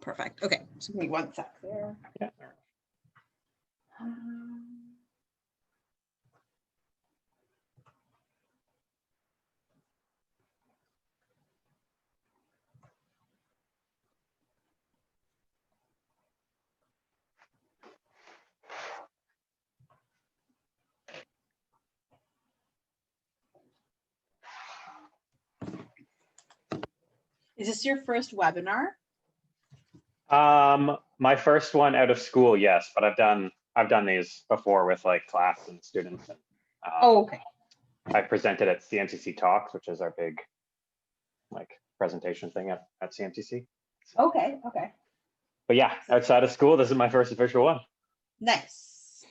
Perfect. Okay, so give me 1 sec there. Yeah. Is this your first webinar? My first one out of school, yes, but I've done these before with like class and students. And, Oh, okay. I presented at CMCC Talks, which is our big like presentation thing at CMCC. Okay, okay. But yeah, outside of school, this is my first official one. Nice.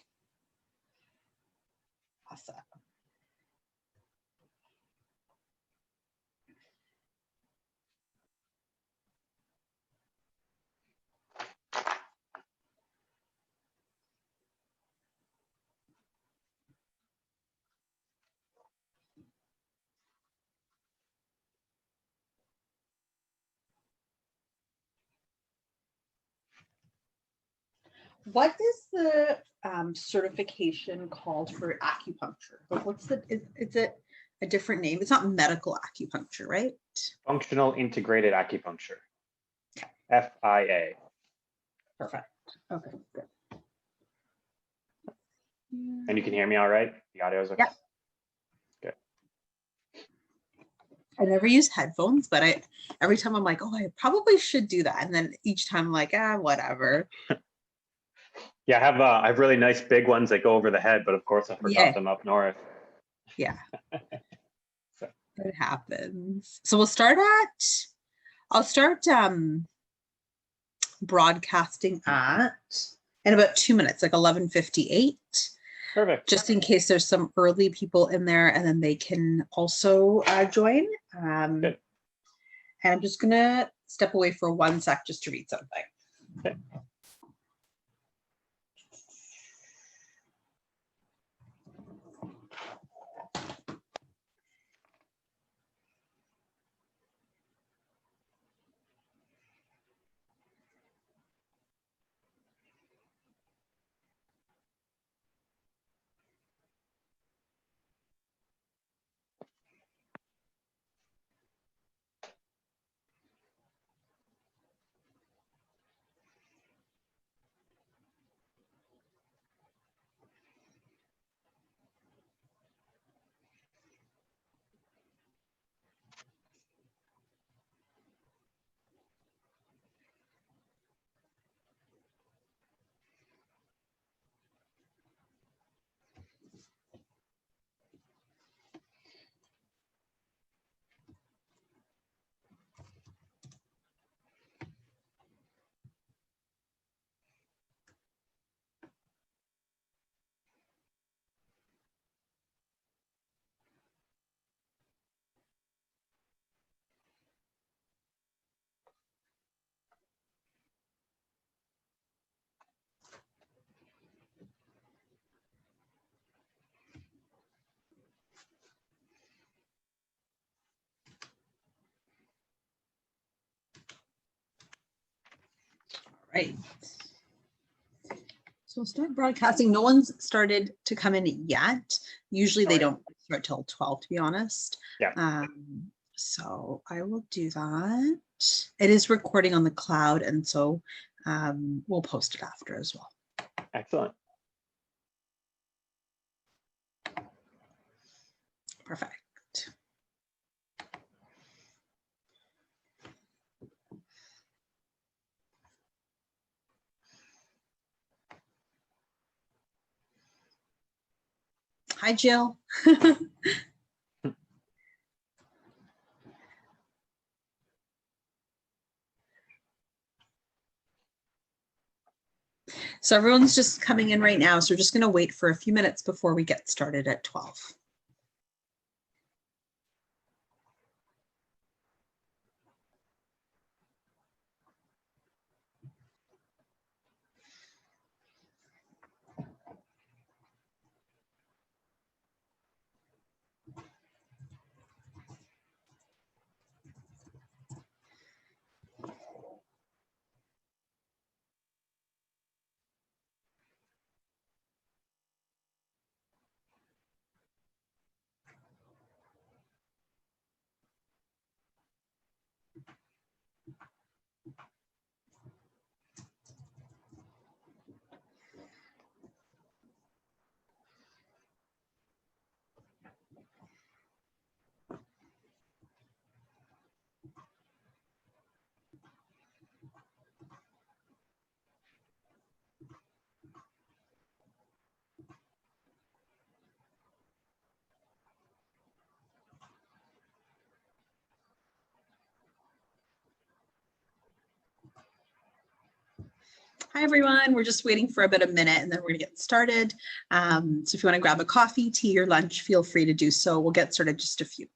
Awesome. What is the certification called for acupuncture? But what's the, is it a different name? It's not medical acupuncture, right? Functional integrated acupuncture. Okay. FIA. Perfect. Okay, good. And you can hear me all right? The audio is okay? Yeah. Good. I never use headphones, but every time I'm like, oh, I probably should do that. And then each time I'm like, whatever. Yeah, I have really nice big ones that go over the head, but of course I forgot them up north. Yeah. So. It happens. So I'll start broadcasting in about 2 minutes, like 11:58. Perfect. Just in case there's some early people in there, and then they can also join. Good. And I'm just gonna step away for 1 sec just to read something. Okay. Right. So we'll start broadcasting. No one's started to come in yet. Usually they don't start till 12, to be honest. Yeah. So I will do that. It is recording on the cloud, and so we'll post it after as well. Excellent. Perfect. Hi, Jill. So everyone's just coming in right now. So we're just going to wait for a few minutes before we get started at 12. Hi, everyone. We're just waiting for about a minute and then we're going to get started. So if you want to grab a coffee, tea, or lunch, feel free to do so. We'll get started in just a few.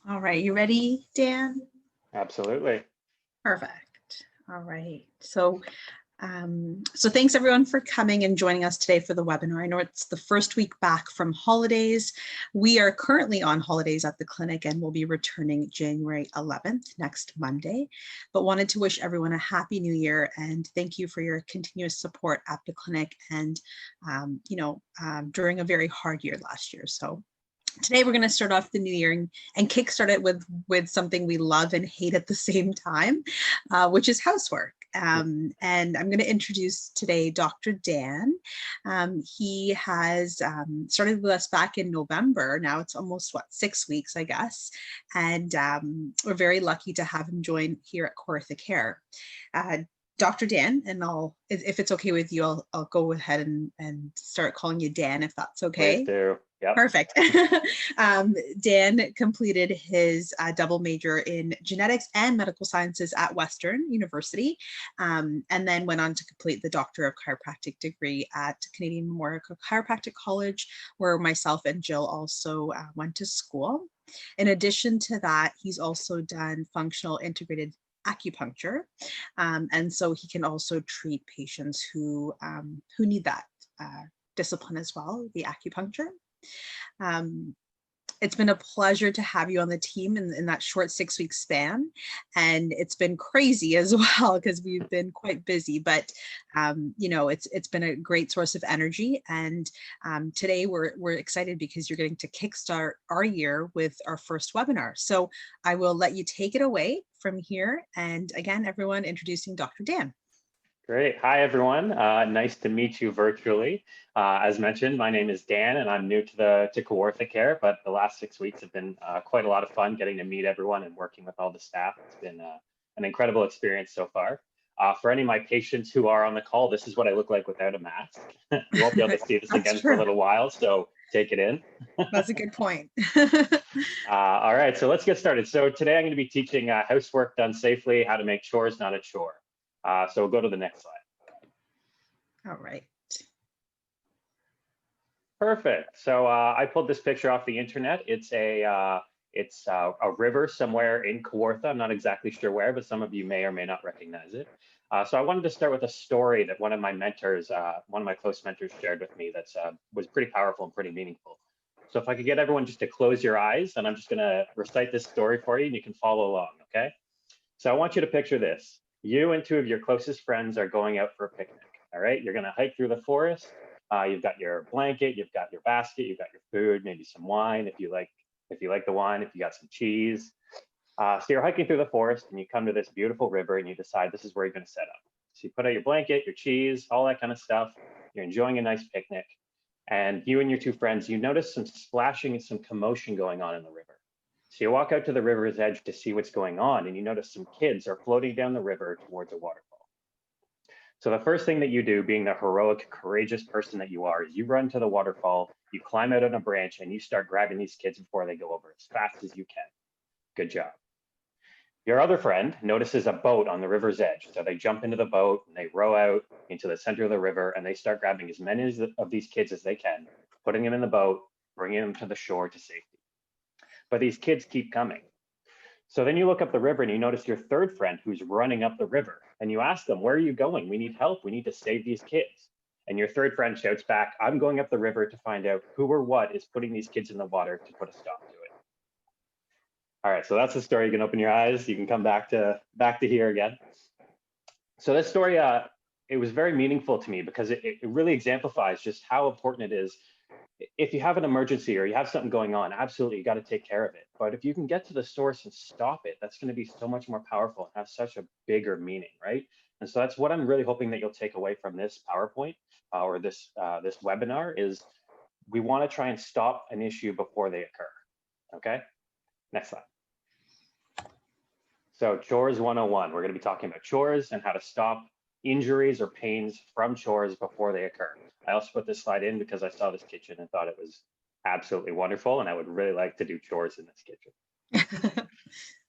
All right, you ready, Dan? Absolutely. Perfect. All right. So thanks everyone for coming and joining us today for the webinar. I know it's the first week back from holidays. We are currently on holidays at the clinic and we'll be returning January 11th, next Monday, but wanted to wish everyone a happy new year and thank you for your continuous support at the clinic and, during a very hard year last year. So today we're going to start off the new year and kickstart it with something we love and hate at the same time, which is housework. And I'm going to introduce today Dr. Dan. He has started with us back in November. Now it's almost, 6 weeks, I guess. And we're very lucky to have him join here at Chore Care. Dr. Dan, and if it's okay with you, I'll go ahead and start calling you Dan, if that's okay. Please do. Yep. Perfect. Dan completed his double major in genetics and medical sciences at Western University, and then went on to complete the Doctor of Chiropractic degree at Canadian Memorial Chiropractic College, where myself and Jill also went to school. In addition to that, he's also done functional integrated acupuncture, and so he can also treat patients who need that discipline as well, the acupuncture. It's been a pleasure to have you on the team in that short 6-week span, and it's been crazy as well because we've been quite busy, but it's been a great source of energy. And today we're excited because you're getting to kickstart our year with our first webinar. So I will let you take it away from here. And again, everyone, introducing Dr. Dan. Great. Hi, everyone. Nice to meet you virtually. As mentioned, my name is Dan, and I'm new to Chore Care, but the last 6 weeks have been quite a lot of fun getting to meet everyone and working with all the staff. It's been an incredible experience so far. For any of my patients who are on the call, this is what I look like without a mask. You won't be able to see this again for a little while, so take it in. That's a good point. All right, so let's get started. So today I'm going to be teaching housework done safely, how to make chores not a chore. So we'll go to the next slide. All right. Perfect. So I pulled this picture off the internet. It's a river somewhere in Kawartha. I'm not exactly sure where, but some of you may or may not recognize it. So I wanted to start with a story that one of my mentors, one of my close mentors shared with me that was pretty powerful and pretty meaningful. So if I could get everyone just to close your eyes, and I'm just going to recite this story for you and you can follow along, okay? So I want you to picture this. You and 2 of your closest friends are going out for a picnic, all right? You're gonna hike through the forest. You've got your blanket, you've got your basket, you've got your food, maybe some wine if you like the wine, if you got some cheese. So you're hiking through the forest and you come to this beautiful river and you decide this is where you're gonna set up. So you put out your blanket, your cheese, all that kind of stuff. You're enjoying a nice picnic. And you and your 2 friends, you notice some splashing and some commotion going on in the river. So you walk out to the river's edge to see what's going on, and you notice some kids are floating down the river towards a waterfall. So the first thing that you do, being the heroic, courageous person that you are, is you run to the waterfall, you climb out on a branch, and you start grabbing these kids before they go over as fast as you can. Good job. Your other friend notices a boat on the river's edge. So they jump into the boat and they row out into the center of the river and they start grabbing as many of these kids as they can, putting them in the boat, bringing them to the shore to safety. But these kids keep coming. So then you look up the river and you notice your third friend who's running up the river and you ask them, where are you going? We need help. We need to save these kids. and your third friend shouts back, I'm going up the river to find out who or what is putting these kids in the water to put a stop to it. All right, so that's the story. You can open your eyes. You can come back to here again. So this story, it was very meaningful to me because it really exemplifies just how important it is. If you have an emergency or you have something going on, absolutely, you got to take care of it. But if you can get to the source and stop it, that's going to be so much more powerful and have such a bigger meaning, right? And so that's what I'm really hoping that you'll take away from this PowerPoint or this webinar is we want to try and stop an issue before they occur. Okay, next slide. So Chores 101, we're going to be talking about chores and how to stop injuries or pains from chores before they occur. I also put this slide in because I saw this kitchen and thought it was absolutely wonderful, and I would really like to do chores in this kitchen.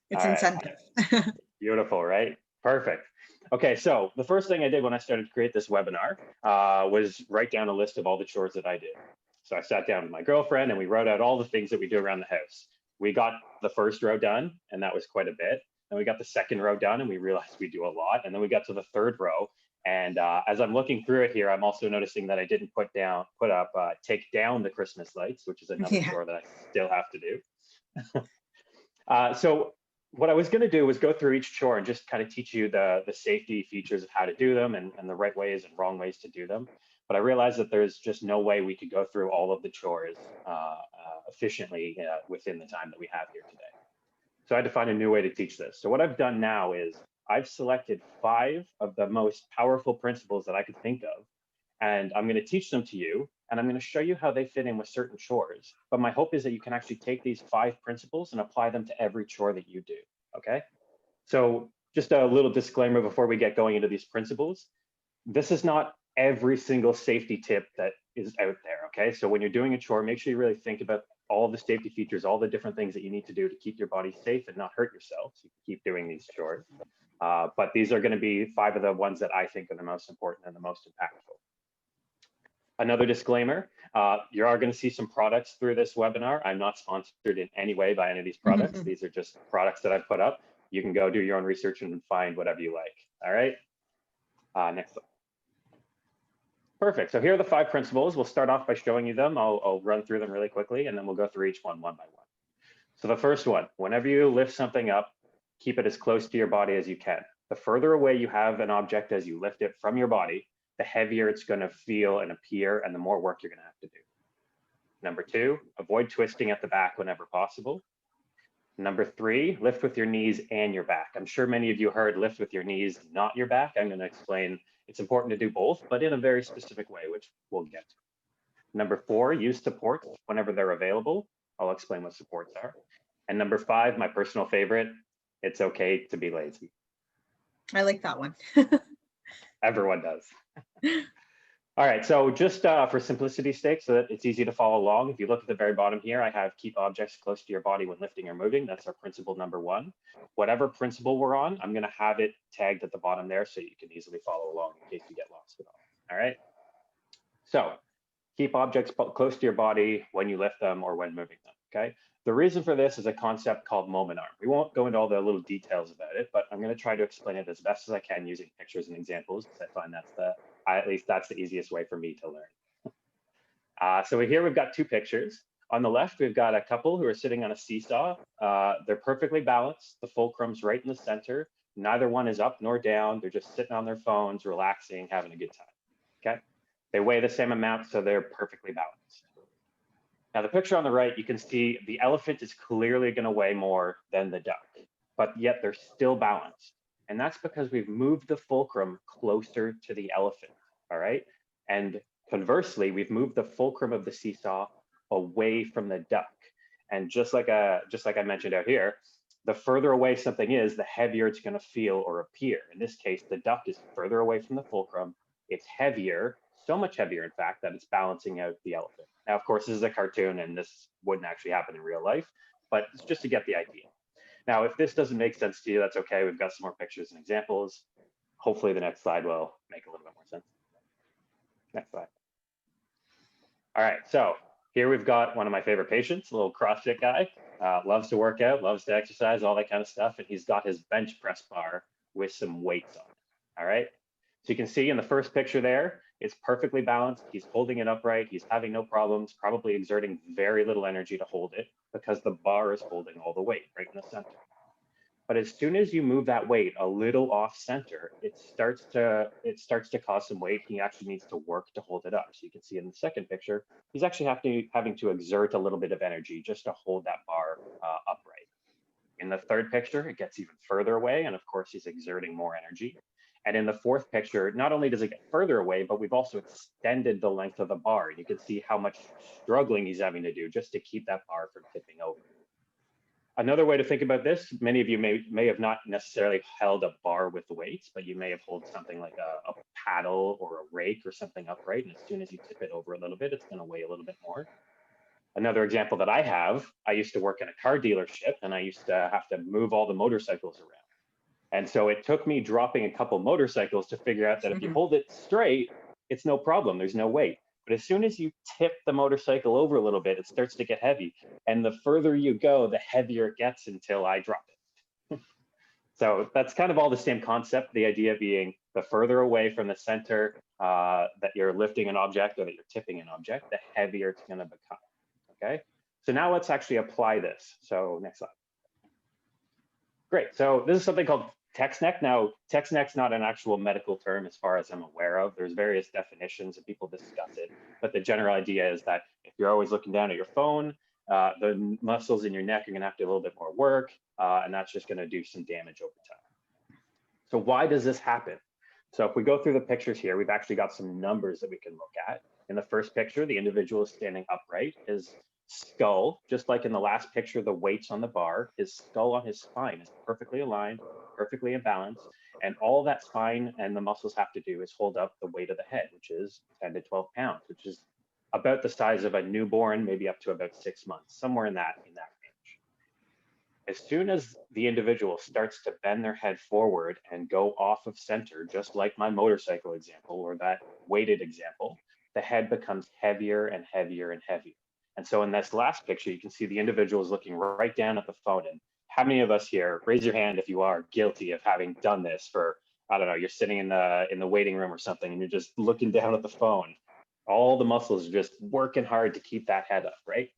It's All incentive. Right. Beautiful, right? Perfect. Okay, so the first thing I did when I started to create this webinar was write down a list of all the chores that I did. So I sat down with my girlfriend and we wrote out all the things that we do around the house. We got the first row done, and that was quite a bit. Then we got the second row done and we realized we do a lot. And then we got to the third row. And as I'm looking through it here, I'm also noticing that I didn't take down the Christmas lights, which is another chore that I still have to do. So what I was going to do was go through each chore and just kind of teach you the safety features of how to do them and the right ways and wrong ways to do them. But I realized that there's just no way we could go through all of the chores efficiently within the time that we have here today. So I had to find a new way to teach this. So what I've done now is I've selected 5 of the most powerful principles that I could think of, and I'm going to teach them to you, and I'm going to show you how they fit in with certain chores. But my hope is that you can actually take these 5 principles and apply them to every chore that you do, okay? So just a little disclaimer before we get going into these principles. This is not every single safety tip that is out there, okay? So when you're doing a chore, make sure you really think about all the safety features, all the different things that you need to do to keep your body safe and not hurt yourself. So you can keep doing these chores. But these are going to be 5 of the ones that I think are the most important and the most impactful. Another disclaimer, you are going to see some products through this webinar. I'm not sponsored in any way by any of these products. These are just products that I've put up. You can go do your own research and find whatever you like. All right, next slide. Perfect. So here are the 5 principles. We'll start off by showing you them. I'll run through them really quickly, and then we'll go through each one by one. So the first one, whenever you lift something up, keep it as close to your body as you can. The further away you have an object as you lift it from your body, the heavier it's going to feel and appear, and the more work you're going to have to do. Number 2, avoid twisting at the back whenever possible. Number 3, lift with your knees and your back. I'm sure many of you heard lift with your knees, not your back. I'm going to explain it's important to do both, but in a very specific way, which we'll get to. Number 4, use supports whenever they're available. I'll explain what supports are. And number 5, my personal favorite, it's okay to be lazy. I like that one. Everyone does. All right, so just for simplicity's sake, so that it's easy to follow along, if you look at the very bottom here, I have keep objects close to your body when lifting or moving. That's our principle number 1. Whatever principle we're on, I'm going to have it tagged at the bottom there so you can easily follow along in case you get lost at all. All right, so keep objects close to your body when you lift them or when moving them, okay? The reason for this is a concept called moment arm. We won't go into all the little details about it, but I'm going to try to explain it as best as I can using pictures and examples, because I find at least that's the easiest way for me to learn. So here we've got 2 pictures. On the left, we've got a couple who are sitting on a seesaw. They're perfectly balanced. The fulcrum's right in the center. Neither one is up nor down. They're just sitting on their phones, relaxing, having a good time, okay? They weigh the same amount, so they're perfectly balanced. Now, the picture on the right, you can see the elephant is clearly going to weigh more than the duck, but yet they're still balanced. And that's because we've moved the fulcrum closer to the elephant, all right? And conversely, we've moved the fulcrum of the seesaw away from the duck. And just like I mentioned out here, the further away something is, the heavier it's going to feel or appear. In this case, the duck is further away from the fulcrum. It's heavier, so much heavier, in fact, that it's balancing out the elephant. Now, of course, this is a cartoon and this wouldn't actually happen in real life, but it's just to get the idea. Now, if this doesn't make sense to you, that's okay. We've got some more pictures and examples. Hopefully the next slide will make a little bit more sense. Next slide. All right, so here we've got one of my favorite patients, a little CrossFit guy, loves to work out, loves to exercise, all that kind of stuff. And he's got his bench press bar with some weights on it, all right? So you can see in the first picture there, It's perfectly balanced. He's holding it upright. He's having no problems, probably exerting very little energy to hold it because the bar is holding all the weight right in the center. But as soon as you move that weight a little off center, it starts to cause some weight. He actually needs to work to hold it up. So you can see in the second picture, he's actually having to exert a little bit of energy just to hold that bar upright. In the third picture, it gets even further away, and of course, he's exerting more energy. And in the fourth picture, not only does it get further away, but we've also extended the length of the bar. You can see how much struggling he's having to do just to keep that bar from tipping over. Another way to think about this, many of you may have not necessarily held a bar with weights, but you may have held something like a paddle or a rake or something upright. And as soon as you tip it over a little bit, it's going to weigh a little bit more. Another example that I have, I used to work in a car dealership and I used to have to move all the motorcycles around. And so it took me dropping a couple motorcycles to figure out that if you hold it straight, it's no problem, there's no weight. But as soon as you tip the motorcycle over a little bit, it starts to get heavy. And the further you go, the heavier it gets until I drop it. So that's kind of all the same concept, the idea being the further away from the center that you're lifting an object or that you're tipping an object, the heavier it's going to become. Okay, so now let's actually apply this. So next slide. Great, so this is something called text neck. Now, text neck's not an actual medical term as far as I'm aware of. There's various definitions and people discuss it, but the general idea is that if you're always looking down at your phone, the muscles in your neck are gonna have to do a little bit more work, and that's just gonna do some damage over time. So why does this happen? So if we go through the pictures here, we've actually got some numbers that we can look at. In the first picture, the individual is standing upright. His skull, just like in the last picture, the weights on the bar, his skull on his spine is perfectly aligned, perfectly in balance. And all that spine and the muscles have to do is hold up the weight of the head, which is 10 to 12 pounds, which is about the size of a newborn, maybe up to about 6 months, somewhere in that range. As soon as the individual starts to bend their head forward and go off of center, just like my motorcycle example or that weighted example, the head becomes heavier and heavier and heavier. And so in this last picture, you can see the individual is looking right down at the phone. And how many of us here, raise your hand if you are guilty of having done this for, I don't know, you're sitting in the waiting room or something and you're just looking down at the phone. All the muscles are just working hard to keep that head up, right?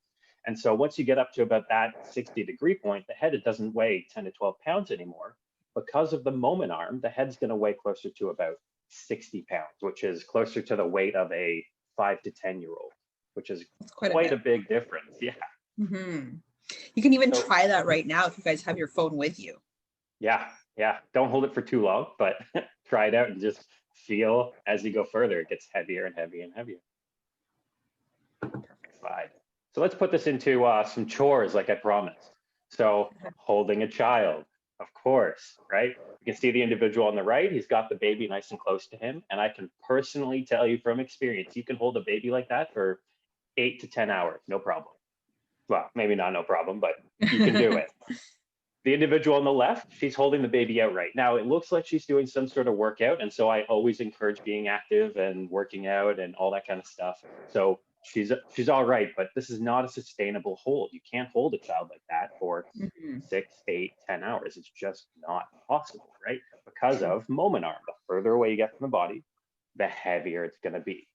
And so once you get up to about that 60-degree point, the head, it doesn't weigh 10 to 12 pounds anymore. Because of the moment arm, the head's going to weigh closer to about 60 pounds, which is closer to the weight of a 5 to 10-year-old, which is quite a big difference. Yeah. Mm-hmm. You can even try that right now if you guys have your phone with you. Yeah. Don't hold it for too long, but try it out and just feel as you go further, it gets heavier and heavier and heavier. Perfect slide. So let's put this into some chores like I promised. So holding a child, of course, right? You can see the individual on the right, he's got the baby nice and close to him. And I can personally tell you from experience, you can hold a baby like that for 8 to 10 hours, no problem. Well, maybe not no problem, but you can do it. The individual on the left, she's holding the baby outright. Now, it looks like she's doing some sort of workout. And so I always encourage being active and working out and all that kind of stuff. So she's all right, but this is not a sustainable hold. You can't hold a child like that for 6, 8, 10 hours. It's just not possible, right? Because of moment arm. The further away you get from the body, the heavier it's going to be.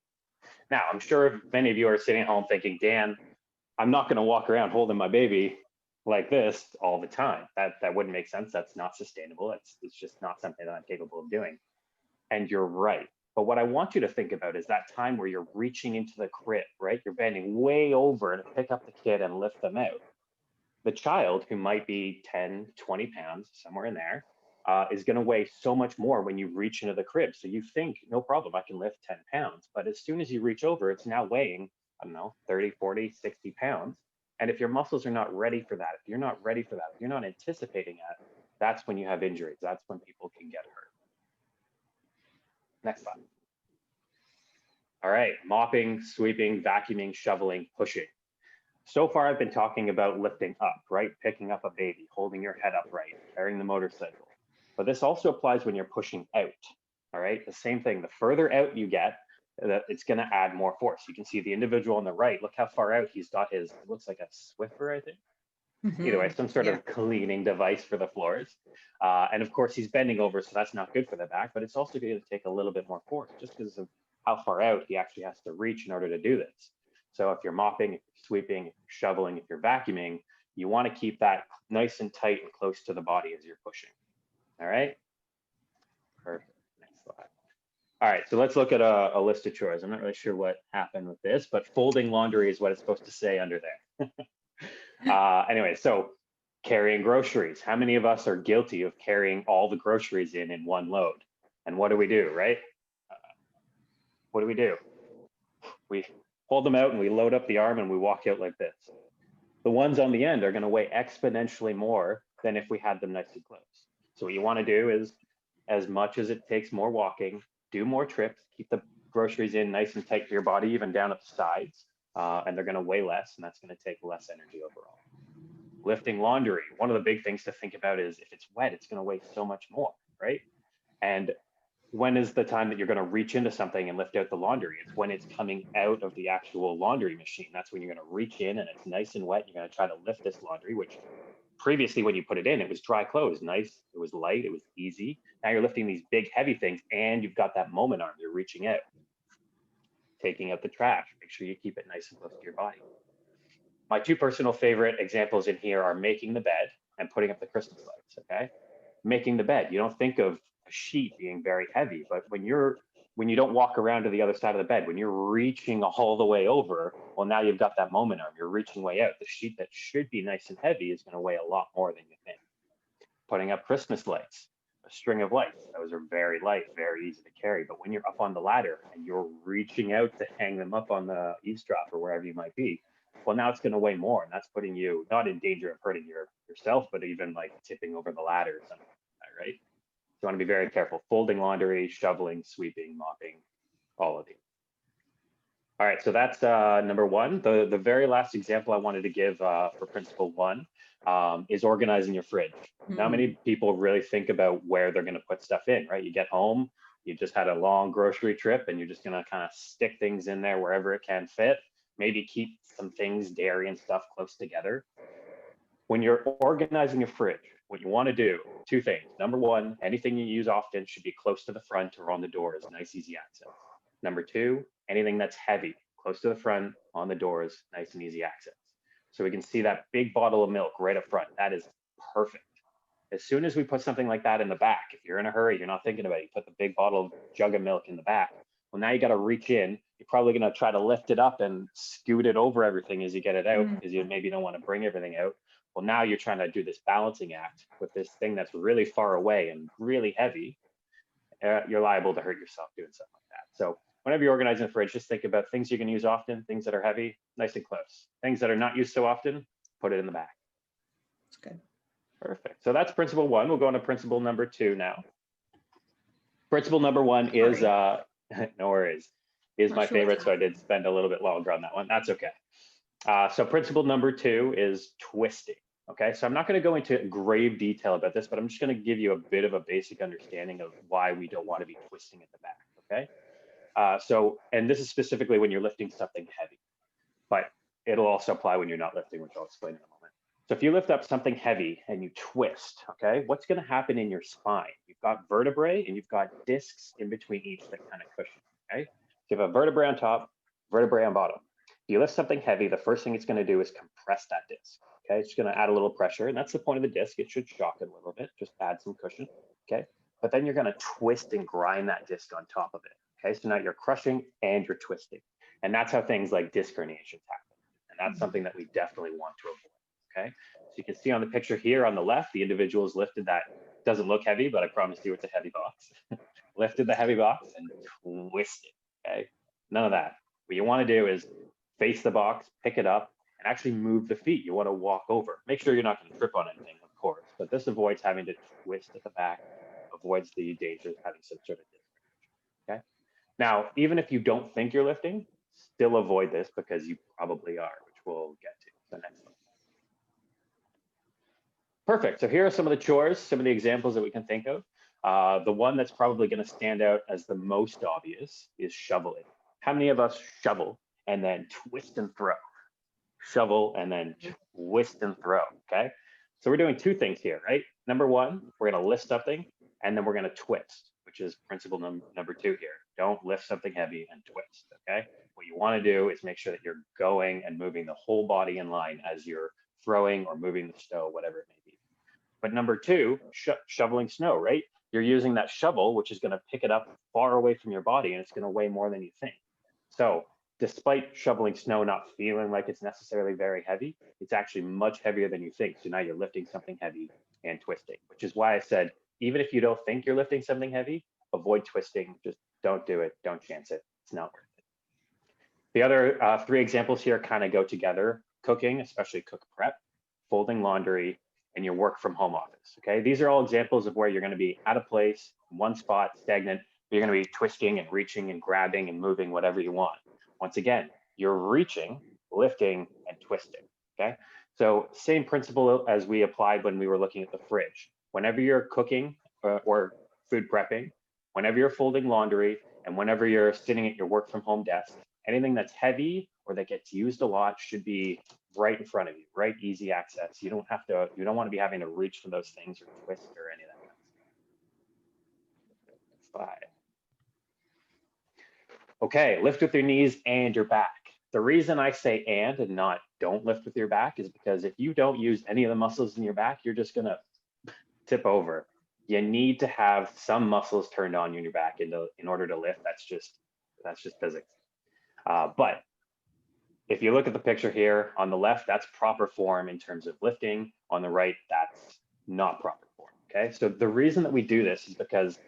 Now, I'm sure many of you are sitting at home thinking, Dan, I'm not going to walk around holding my baby like this all the time. That wouldn't make sense. That's not sustainable. It's just not something that I'm capable of doing. And you're right. But what I want you to think about is that time where you're reaching into the crib, right? You're bending way over to pick up the kid and lift them out. The child, who might be 10, 20 pounds, somewhere in there, is going to weigh so much more when you reach into the crib. So you think, no problem, I can lift 10 pounds. But as soon as you reach over, it's now weighing, I don't know, 30, 40, 60 pounds. And if your muscles are not ready for that, if you're not ready for that, if you're not anticipating it, that's when you have injuries. That's when people can get hurt. Next slide. All right, mopping, sweeping, vacuuming, shoveling, pushing. So far, I've been talking about lifting up, right? Picking up a baby, holding your head upright, carrying the motorcycle. But this also applies when you're pushing out, all right? The same thing, the further out you get, it's gonna add more force. You can see the individual on the right, look how far out he's got his, it looks like a Swiffer, I think. Either way, some sort of cleaning device for the floors. And of course, he's bending over, so that's not good for the back, but it's also going to take a little bit more force just because of how far out he actually has to reach in order to do this. So if you're mopping, if you're sweeping, if you're shoveling, if you're vacuuming, you want to keep that nice and tight and close to the body as you're pushing. All right. Perfect. Next slide. All right, so let's look at a list of chores. I'm not really sure what happened with this, but folding laundry is what it's supposed to say under there. Anyway, so carrying groceries. How many of us are guilty of carrying all the groceries in one load? And what do we do, right? What do? We hold them out and we load up the arm and we walk out like this. The ones on the end are going to weigh exponentially more than if we had them nice and close. So what you want to do is, as much as it takes more walking, do more trips, keep the groceries in nice and tight to your body, even down at the sides, and they're going to weigh less, and that's going to take less energy overall. Lifting laundry, one of the big things to think about is if it's wet, it's going to weigh so much more, right? And when is the time that you're going to reach into something and lift out the laundry? It's when it's coming out of the actual laundry machine. That's when you're going to reach in and it's nice and wet. You're going to try to lift this laundry, which previously when you put it in, it was dry clothes, nice, it was light, it was easy. Now you're lifting these big heavy things and you've got that moment arm, you're reaching out. Taking out the trash, make sure you keep it nice and close to your body. My two personal favorite examples in here are making the bed and putting up the Christmas lights, okay? Making the bed, you don't think of a sheet being very heavy, but when you don't walk around to the other side of the bed, when you're reaching all the way over, well, now you've got that moment arm, you're reaching way out. The sheet that should be nice and heavy is going to weigh a lot more than you think. Putting up Christmas lights, a string of lights, those are very light, very easy to carry, but when you're up on the ladder and you're reaching out to hang them up on the eavesdrop or wherever you might be, well, now it's going to weigh more, and that's putting you not in danger of hurting yourself, but even like tipping over the ladder or something like that, right? You want to be very careful. Folding laundry, shoveling, sweeping, mopping, all of these. All right, so that's number one. The very last example I wanted to give for principle one is organizing your fridge. Not many people really think about where they're going to put stuff in, right? You get home, you just had a long grocery trip, and you're just going to kind of stick things in there wherever it can fit. Maybe keep some things, dairy and stuff, close together. When you're organizing your fridge, what you want to do, two things. Number one, anything you use often should be close to the front or on the doors, nice, easy access. Number two, anything that's heavy, close to the front, on the doors, nice and easy access. So we can see that big bottle of milk right up front. That is perfect. As soon as we put something like that in the back, if you're in a hurry, you're not thinking about it, you put the big bottle of jug of milk in the back. Well, now you got to reach in. You're probably going to try to lift it up and scoot it over everything as you get it out because you maybe don't want to bring everything out. Well, now you're trying to do this balancing act with this thing that's really far away and really heavy. You're liable to hurt yourself doing something like that. So whenever you're organizing the fridge, just think about things you can use often, things that are heavy, nice and close. Things that are not used so often, put it in the back. That's good. Perfect. So that's principle one. We'll go on to principle number two now. Principle number one is, no worries, is my favorite. So I did spend a little bit longer on that one. That's okay. So principle number two is twisting. Okay, so I'm not going to go into grave detail about this, but I'm just going to give you a bit of a basic understanding of why we don't want to be twisting at the back. Okay, and this is specifically when you're lifting something heavy, but it'll also apply when you're not lifting, which I'll explain in a moment. So if you lift up something heavy and you twist, okay, what's going to happen in your spine? You've got vertebrae and you've got discs in between each that kind of cushion. Okay, so you have a vertebrae on top, vertebrae on bottom. If you lift something heavy, the first thing it's going to do is compress that disc. Okay, it's going to add a little pressure, and that's the point of the disc. It should shock it a little bit, just add some cushion. Okay, but then you're going to twist and grind that disc on top of it. Okay, so now you're crushing and you're twisting, and that's how things like disc herniations happen, and that's something that we definitely want to avoid. Okay, so you can see on the picture here on the left, the individual has lifted that. Doesn't look heavy, but I promise you it's a heavy box. Lifted the heavy box and twisted. Okay, none of that. What you want to do is face the box, pick it up, and actually move the feet. You want to walk over. Make sure you're not going to trip on anything, of course, but this avoids having to twist at the back, avoids the danger of having some sort of disc. Okay. Now, even if you don't think you're lifting, still avoid this because you probably are, which we'll get to. So next one. Perfect. So here are some of the chores, some of the examples that we can think of. The one that's probably going to stand out as the most obvious is shoveling. How many of us shovel and then twist and throw? Shovel and then twist and throw. Okay. So we're doing two things here, right? Number one, we're going to lift something and then we're going to twist, which is principle number 2 here. Don't lift something heavy and twist, okay? What you want to do is make sure that you're going and moving the whole body in line as you're throwing or moving the snow, whatever it may be. But number 2, shoveling snow, right? You're using that shovel, which is going to pick it up far away from your body, and it's going to weigh more than you think. So despite shoveling snow not feeling like it's necessarily very heavy, it's actually much heavier than you think. So now you're lifting something heavy and twisting, which is why I said, even if you don't think you're lifting something heavy, avoid twisting. Just don't do it. Don't chance it. It's not worth it. The other 3 examples here kind of go together: cooking, especially cook prep, folding laundry, and your work from home office. Okay, these are all examples of where you're going to be at a place, one spot, stagnant. You're going to be twisting and reaching and grabbing and moving whatever you want. Once again, you're reaching, lifting, and twisting. Okay, so same principle as we applied when we were looking at the fridge. Whenever you're cooking or food prepping, whenever you're folding laundry, and whenever you're sitting at your work from home desk, anything that's heavy or that gets used a lot should be right in front of you, right? Easy access. You don't want to be having to reach for those things or twist or any of that kind of stuff. 5. Okay, lift with your knees and your back. The reason I say and not don't lift with your back is because if you don't use any of the muscles in your back, you're just gonna tip over. You need to have some muscles turned on in your back in order to lift. That's just physics. But if you look at the picture here on the left, that's proper form in terms of lifting. On the right, that's not proper form. Okay, so the reason that we do this is because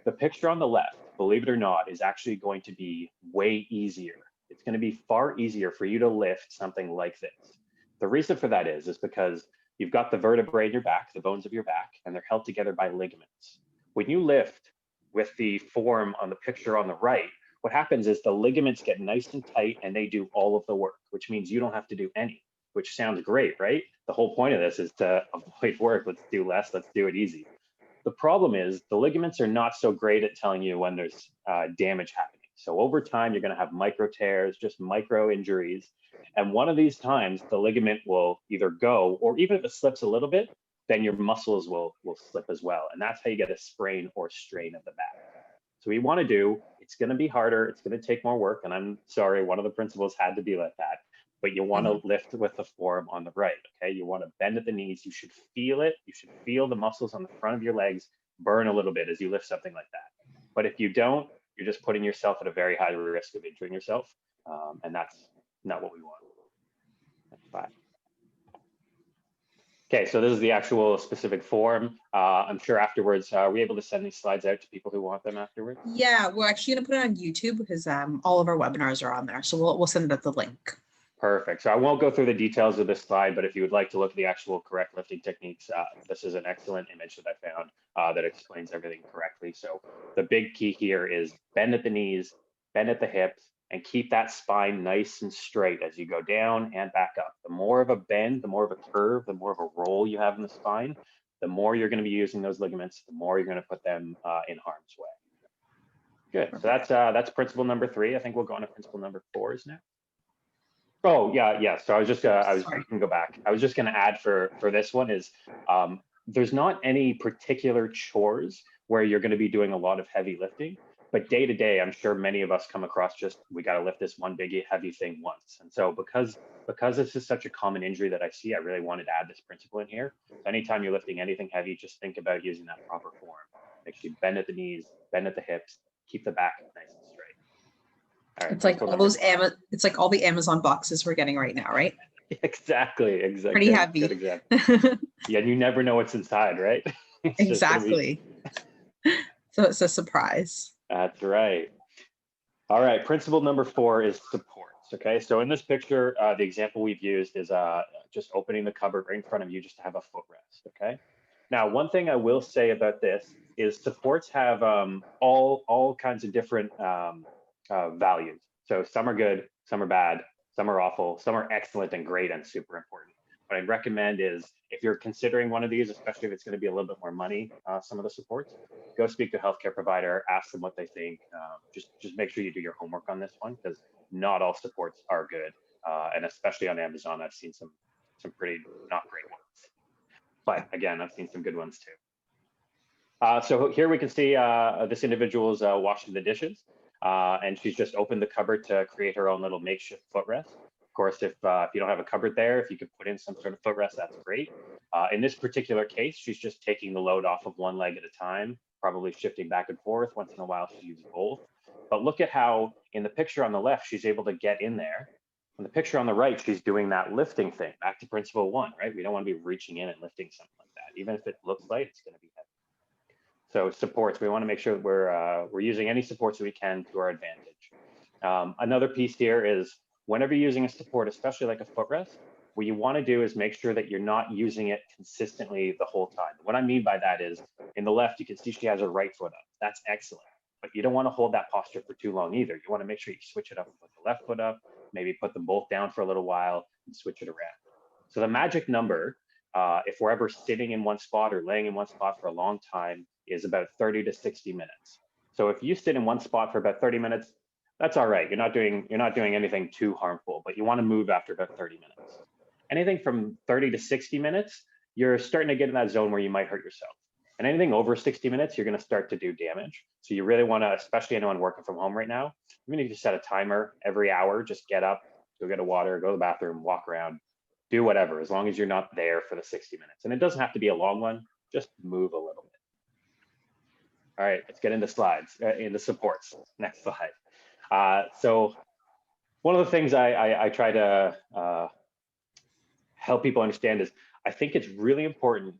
the picture on the left, believe it or not, is actually going to be way easier. It's going to be far easier for you to lift something like this. The reason for that is because you've got the vertebrae in your back, the bones of your back, and they're held together by ligaments. When you lift with the form on the picture on the right, what happens is the ligaments get nice and tight and they do all of the work, which means you don't have to do any, which sounds great, right? The whole point of this is to avoid work. Let's do less, let's do it easy. The problem is the ligaments are not so great at telling you when there's damage happening. So over time, you're going to have micro tears, just micro injuries. And one of these times, the ligament will either go, or even if it slips a little bit, then your muscles will slip as well. And that's how you get a sprain or strain of the back. So we want to do, it's going to be harder, it's going to take more work. And I'm sorry, one of the principles had to be like that. But you want to lift with the form on the right, okay? You want to bend at the knees. You should feel it. You should feel the muscles on the front of your legs burn a little bit as you lift something like that. But if you don't, you're just putting yourself at a very high risk of injuring yourself. And that's not what we want. That's 5. Okay, so this is the actual specific form. I'm sure afterwards, are we able to send these slides out to people who want them afterwards? Yeah, we're actually going to put it on YouTube because all of our webinars are on there. So we'll send it the link. Perfect. So I won't go through the details of this slide, but if you would like to look at the actual correct lifting techniques, this is an excellent image that I found that explains everything correctly. So the big key here is bend at the knees, bend at the hips, and keep that spine nice and straight as you go down and back up. The more of a bend, the more of a curve, the more of a roll you have in the spine, the more you're going to be using those ligaments, the more you're going to put them in harm's way. Good. So that's principle number 3. I think we'll go on to principle number 4 now. Oh, yeah. So I was you can go back. I was just going to add for this one is there's not any particular chores where you're going to be doing a lot of heavy lifting, but day to day, I'm sure many of us come across we got to lift this one big heavy thing once. And so because this is such a common injury that I see, I really wanted to add this principle in here. So anytime you're lifting anything heavy, just think about using that proper form. Make sure you bend at the knees, bend at the hips, keep the back nice and straight. All right, it's like all those it's like all the Amazon boxes we're getting right now, right? Exactly. Pretty heavy. Good example. Yeah, you never know what's inside, right? Exactly. So it's a surprise. That's right. All right, principle number 4 is supports. Okay, so in this picture, the example we've used is just opening the cupboard right in front of you just to have a footrest. Okay. Now, one thing I will say about this is supports have all kinds of different values. So some are good, some are bad, some are awful, some are excellent and great and super important. What I'd recommend is if you're considering one of these, especially if it's going to be a little bit more money, some of the supports, go speak to a healthcare provider, ask them what they think. Just make sure you do your homework on this one because not all supports are good. And especially on Amazon, I've seen some pretty not great ones. But again, I've seen some good ones too. So here we can see this individual's washing the dishes, and she's just opened the cupboard to create her own little makeshift footrest. Of course, if you don't have a cupboard there, if you could put in some sort of footrest, that's great. In this particular case, she's just taking the load off of one leg at a time, probably shifting back and forth. Once in a while, she uses both. But look at how in the picture on the left, she's able to get in there. In the picture on the right, she's doing that lifting thing, back to principle one, right? We don't want to be reaching in and lifting something like that. Even if it looks light, it's going to be heavy. So supports, we want to make sure that we're using any supports that we can to our advantage. Another piece here is whenever you're using a support, especially like a footrest, what you want to do is make sure that you're not using it consistently the whole time. What I mean by that is in the left, you can see she has her right foot up. That's excellent. But you don't want to hold that posture for too long either. You want to make sure you switch it up and put the left foot up, maybe put them both down for a little while and switch it around. So the magic number, if we're ever sitting in one spot or laying in one spot for a long time, is about 30 to 60 minutes. So if you sit in one spot for about 30 minutes, that's all right. You're not doing anything too harmful, but you want to move after about 30 minutes. Anything from 30 to 60 minutes, you're starting to get in that zone where you might hurt yourself. And anything over 60 minutes, you're going to start to do damage. So you really want to, especially anyone working from home right now, even if you set a timer every hour, just get up, go get a water, go to the bathroom, walk around, do whatever, as long as you're not there for the 60 minutes. And it doesn't have to be a long one, just move a little bit. All right, let's get into slides, into supports. Next slide. So one of the things I try to help people understand is I think it's really important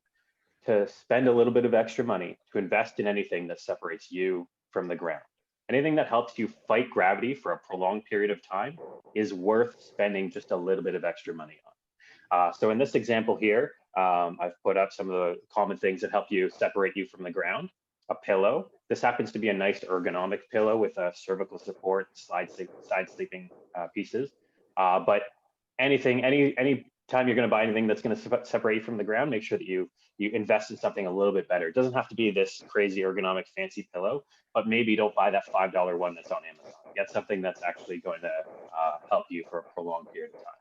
to spend a little bit of extra money to invest in anything that separates you from the ground. Anything that helps you fight gravity for a prolonged period of time is worth spending just a little bit of extra money on. So in this example here, I've put up some of the common things that help you separate you from the ground. A pillow. This happens to be a nice ergonomic pillow with a cervical support, side sleeping pieces. But any time you're going to buy anything that's going to separate you from the ground, make sure that you invest in something a little bit better. It doesn't have to be this crazy ergonomic fancy pillow, but maybe don't buy that $5 one that's on Amazon. Get something that's actually going to help you for a prolonged period of time.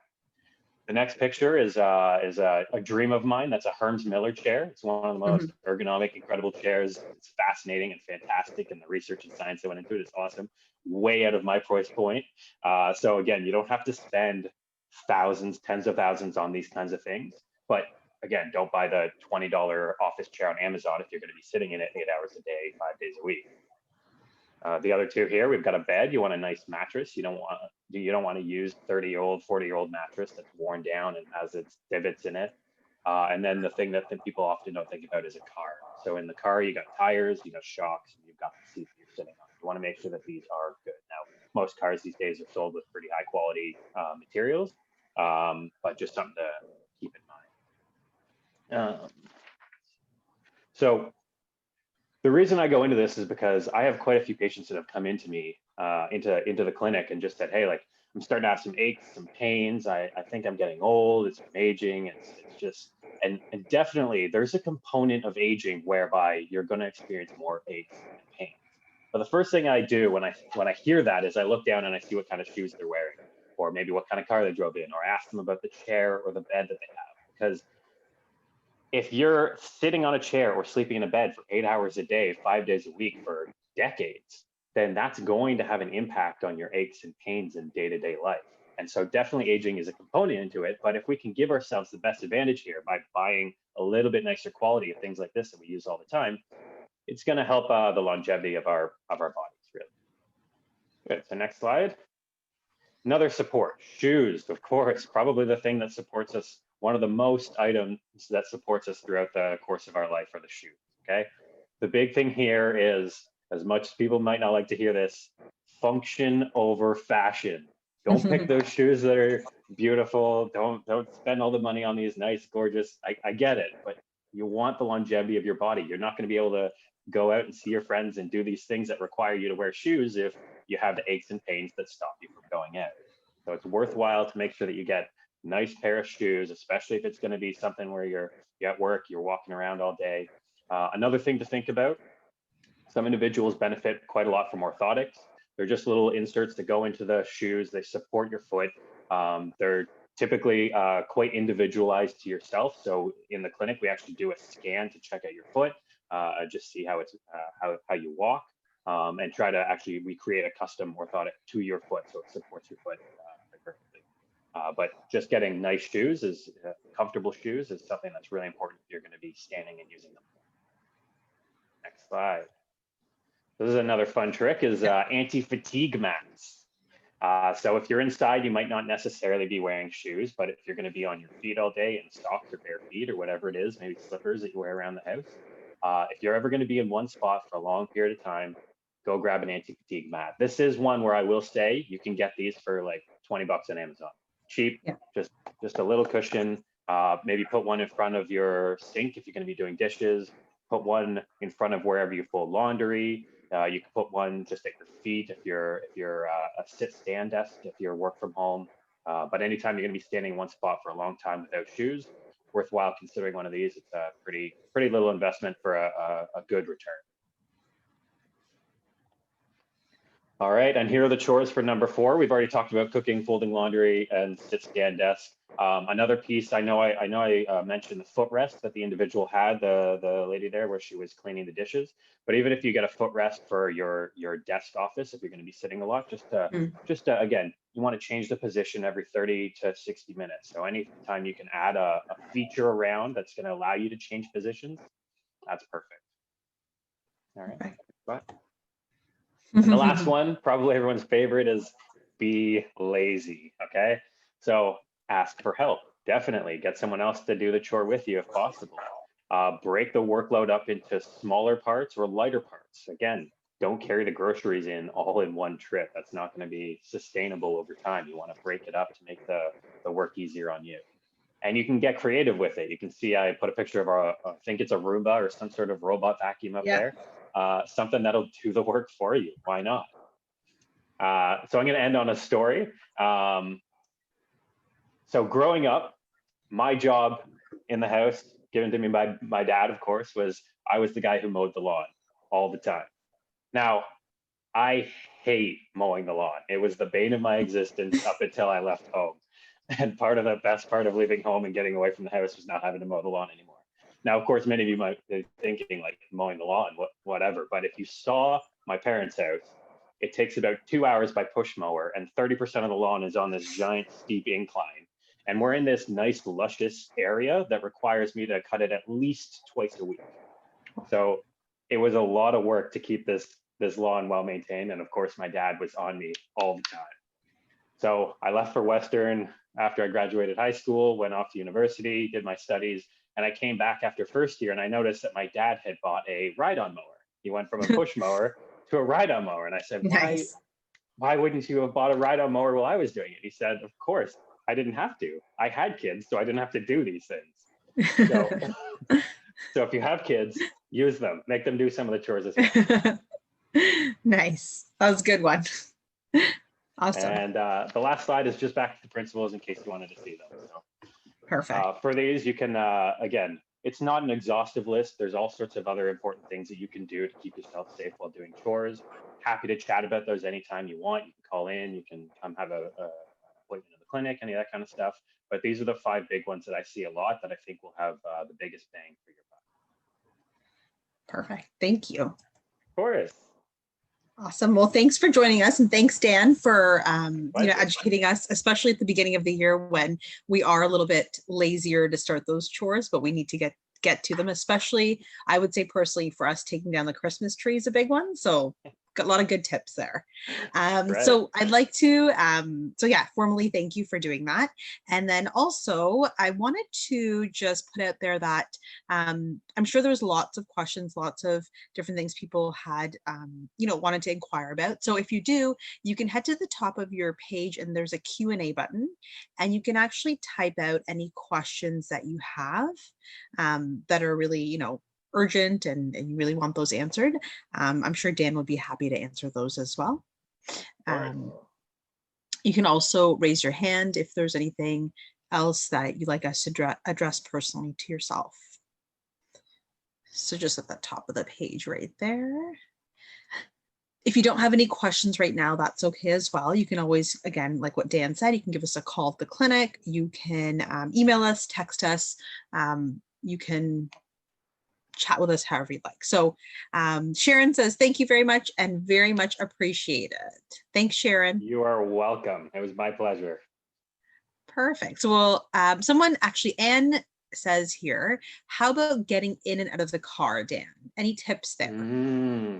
The next picture is a dream of mine. That's a Herms Miller chair. It's one of the most ergonomic, incredible chairs. It's fascinating and fantastic, and the research and science that went into it is awesome. Way out of my price point. So again, you don't have to spend thousands, tens of thousands on these kinds of things. But again, don't buy the $20 office chair on Amazon if you're going to be sitting in it 8 hours a day, 5 days a week. The other two here, we've got a bed. You want a nice mattress. You don't want to use 30-year-old, 40-year-old mattress that's worn down and has its divots in it. And then the thing that people often don't think about is a car. So in the car, you got tires, you got shocks, and you've got the seat that you're sitting on. You want to make sure that these are good. Now, most cars these days are sold with pretty high quality materials, but just something to keep in mind. So the reason I go into this is because I have quite a few patients that have come into me, into the clinic and just said, hey, like I'm starting to have some aches, some pains. I think I'm getting old. It's from aging. It's just, and definitely there's a component of aging whereby you're going to experience more aches and pains. But the first thing I do when I hear that is I look down and I see what kind of shoes they're wearing, or maybe what kind of car they drove in, or ask them about the chair or the bed that they have. Because if you're sitting on a chair or sleeping in a bed for 8 hours a day, 5 days a week for decades, then that's going to have an impact on your aches and pains in day-to-day life. And so definitely aging is a component into it. But if we can give ourselves the best advantage here by buying a little bit nicer quality of things like this that we use all the time, it's going to help the longevity of our bodies, really. Good. So next slide. Another support, shoes, of course, probably the thing that supports us. One of the most items that supports us throughout the course of our life are the shoes, okay? The big thing here is, as much as people might not like to hear this, function over fashion. Don't pick those shoes that are beautiful. Don't spend all the money on these nice, gorgeous, I get it, but you want the longevity of your body. You're not gonna be able to go out and see your friends and do these things that require you to wear shoes if you have the aches and pains that stop you from going out. So it's worthwhile to make sure that you get a nice pair of shoes, especially if it's going to be something where you're at work, you're walking around all day. Another thing to think about, some individuals benefit quite a lot from orthotics. They're just little inserts that go into the shoes. They support your foot. They're typically quite individualized to yourself. So in the clinic, we actually do a scan to check out your foot. just see how it's how you walk, and try to actually recreate a custom orthotic to your foot so it supports your foot perfectly. But just getting nice shoes is comfortable shoes is something that's really important if you're going to be standing and using them. Next slide. This is another fun trick is anti-fatigue mats. So if you're inside, you might not necessarily be wearing shoes, but if you're going to be on your feet all day in socks or bare feet or whatever it is, maybe slippers that you wear around the house, if you're ever going to be in one spot for a long period of time, go grab an anti-fatigue mat. This is one where I will say you can get these for like 20 bucks on Amazon. Cheap, Yeah. just a little cushion. Maybe put one in front of your sink if you're going to be doing dishes. Put one in front of wherever you fold laundry. You can put one just at your feet if you're a sit-stand desk if you're work from home. But anytime you're going to be standing in one spot for a long time without shoes, worthwhile considering one of these. It's a pretty little investment for a good return. All right, and here are the chores for number 4. We've already talked about cooking, folding laundry, and sit-stand desk. Another piece, I know I mentioned the footrest that the individual had, the lady there where she was cleaning the dishes. But even if you get a footrest for your desk office, if you're going to be sitting a lot, just again, you want to change the position every 30 to 60 minutes. So anytime you can add a feature around that's going to allow you to change positions, that's perfect. All right. Bye. And the last one, probably everyone's favorite, is be lazy, okay? So ask for help, definitely. Get someone else to do the chore with you if possible. Break the workload up into smaller parts or lighter parts. Again, don't carry the groceries in all in one trip. That's not gonna be sustainable over time. You wanna break it up to make the work easier on you. And you can get creative with it. You can see I put a picture of I think it's a Roomba or some sort of robot vacuum up there. Something that'll do the work for you. Why not? So I'm going to end on a story. So growing up, my job in the house, given to me by my dad, of course, was I was the guy who mowed the lawn all the time. Now, I hate mowing the lawn. It was the bane of my existence up until I left home. And part of the best part of leaving home and getting away from the house was not having to mow the lawn anymore. Now, of course, many of you might be thinking like mowing the lawn, whatever. But if you saw my parents' house, it takes about 2 hours by push mower, and 30% of the lawn is on this giant steep incline. And we're in this nice, luscious area that requires me to cut it at least twice a week. So it was a lot of work to keep this lawn well maintained. And of course, my dad was on me all the time. So I left for Western after I graduated high school, went off to university, did my studies, and I came back after first year and I noticed that my dad had bought a ride-on mower. He went from a push mower to a ride-on mower. And I said, why wouldn't you have bought a ride-on mower while I was doing it? He said, of course, I didn't have to. I had kids, so I didn't have to do these things. So if you have kids, use them, make them do some of the chores as well. Nice. That was a good one. Awesome. And the last slide is just back to the principles in case you wanted to see them. So, perfect. For these, you can, again, it's not an exhaustive list. There's all sorts of other important things that you can do to keep yourself safe while doing chores. Happy to chat about those anytime you want. You can call in, you can come have a appointment in the clinic, any of that kind of stuff. But these are the 5 big ones that I see a lot that I think will have the biggest bang for your buck. Perfect. Thank you. Chores. Awesome. Well, thanks for joining us, and thanks, Dan, for educating us, especially at the beginning of the year when we are a little bit lazier to start those chores, but we need to get to them. Especially, I would say personally, for us, taking down the Christmas tree is a big one. So got a lot of good tips there. So I'd like to, formally thank you for doing that. And then also I wanted to just put out there that I'm sure there was lots of questions, lots of different things people had, wanted to inquire about. So if you do, you can head to the top of your page and there's a Q&A button, and you can actually type out any questions that you have that are really, urgent and you really want those answered. I'm sure Dan would be happy to answer those as well. You can also raise your hand if there's anything else that you'd like us to address personally to yourself. So just at the top of the page right there. If you don't have any questions right now, that's okay as well. You can always, again, like what Dan said, you can give us a call at the clinic. You can email us, text us. You can chat with us however you'd like. So Sharon says, thank you very much and very much appreciated. Thanks, Sharon. You are welcome. It was my pleasure. Perfect. So someone actually, Anne says here, how about getting in and out of the car, Dan? Any tips there?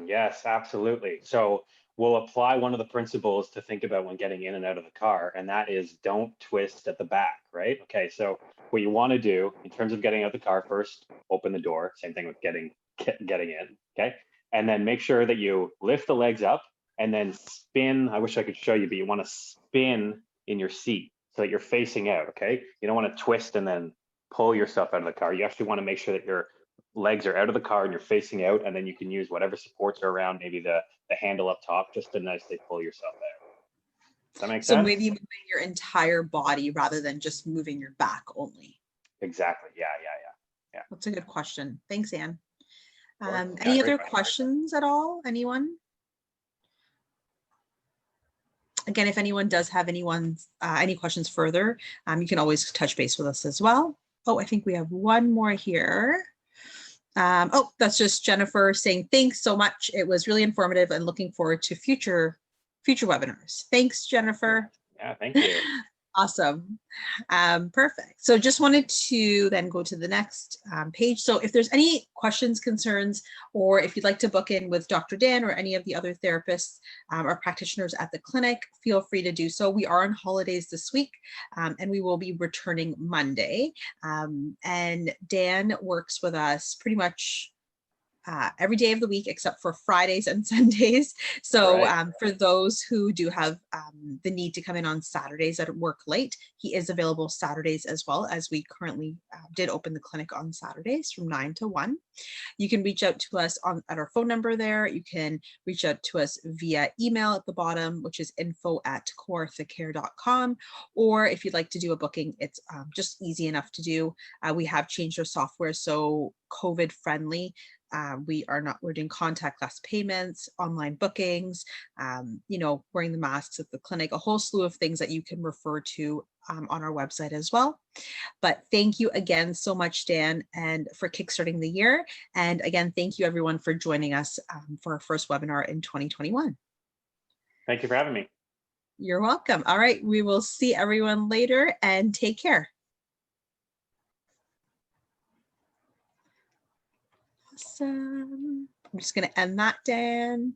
Yes, absolutely. So we'll apply one of the principles to think about when getting in and out of the car, and that is don't twist at the back, right? Okay, so what you want to do in terms of getting out of the car, first open the door. Same thing with getting in, okay? And then make sure that you lift the legs up and then spin. I wish I could show you, but you want to spin in your seat so that you're facing out, okay? You don't want to twist and then pull yourself out of the car. You actually want to make sure that your legs are out of the car and you're facing out, and then you can use whatever supports are around, maybe the handle up top, just to nicely pull yourself out. Does that make sense? So maybe moving your entire body rather than just moving your back only. Exactly. Yeah. That's a good question. Thanks, Anne. Yeah, any other questions at all? Anyone? Again, if anyone does have any questions further, you can always touch base with us as well. Oh, I think we have one more here. Oh, that's just Jennifer saying, thanks so much. It was really informative and looking forward to future webinars. Thanks, Jennifer. Yeah, thank you. Awesome. Perfect. So just wanted to then go to the next page. So if there's any questions, concerns, or if you'd like to book in with Dr. Dan or any of the other therapists or practitioners at the clinic, feel free to do so. We are on holidays this week and we will be returning Monday. And Dan works with us pretty much every day of the week except for Fridays and Sundays. So Right. For those who do have the need to come in on Saturdays at work late, he is available Saturdays as well, as we currently did open the clinic on Saturdays from 9 to 1. You can reach out to us at our phone number there. You can reach out to us via email at the bottom, which is info@coreorthocare.com. Or if you'd like to do a booking, it's just easy enough to do. We have changed our software so COVID friendly. We're doing contactless payments, online bookings, wearing the masks at the clinic, a whole slew of things that you can refer to on our website as well. But thank you again so much, Dan, and for kickstarting the year. And again, thank you everyone for joining us for our first webinar in 2021. Thank you for having me. You're welcome. All right, we will see everyone later and take care. Awesome. I'm just going to end that, Dan.